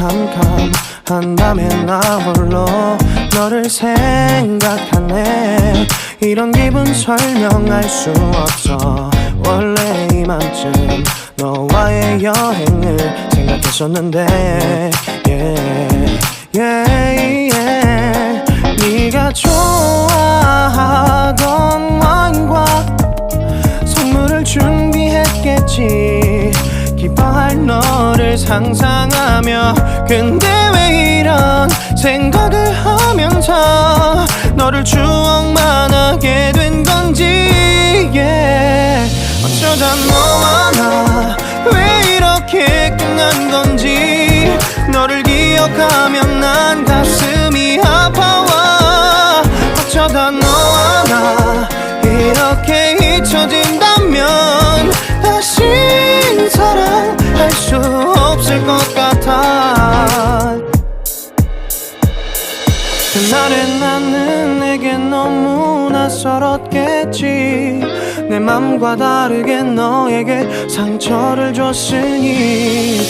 캄캄한 밤에 나 홀로 너를 생각하네. 이런 기분 설명할 수 없어. 원래 이맘쯤 너와의 여행을 생각했었는데 네가 좋아하던 와인과 선물을 준비했겠지. 기뻐할 너를 상상하며. 근데 왜 이런 생각을 하면서 너를 추억만 하게 된 건지. 어쩌다 너와 나 왜 이렇게 끝난 건지. 너를 기억하면 난 가슴이 아파와. 어쩌다 너와 나 이렇게 잊혀진다면 다시 사랑할 수 없을 것 같아. 그날의 나는 내게 너무 낯설었겠지. 내 맘과 다르게 너에게 상처를 줬으니.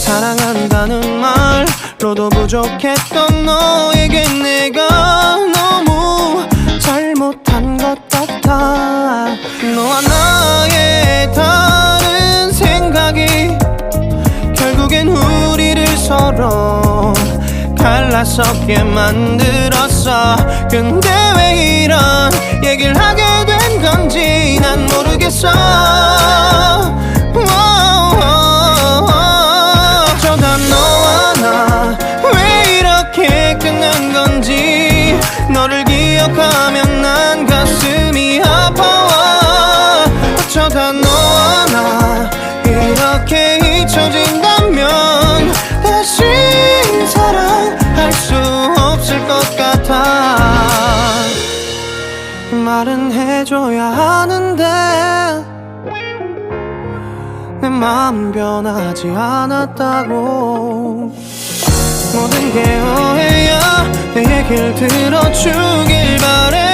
사랑한다는 말로도 부족했던 너에게 내가 너무 잘못한 것 같아. 너와 나의 다른 생각이 결국엔 우리를 서로 갈라서게 만들었어. 근데 왜 이런 얘기를 하게 된 건지 난 모르겠어. 어쩌다 너와 나 왜 이렇게 끝난 건지. 너를 기억하면 난 가슴이 아파와. 어쩌다 너와 나 이렇게 잊혀진다면 다시 사랑할 수 없을 것 같아. 말은 해줘야 하는데 내 마음 변하지 않았다고. 모든 게 오해야. 내 얘길 들어주길 바래.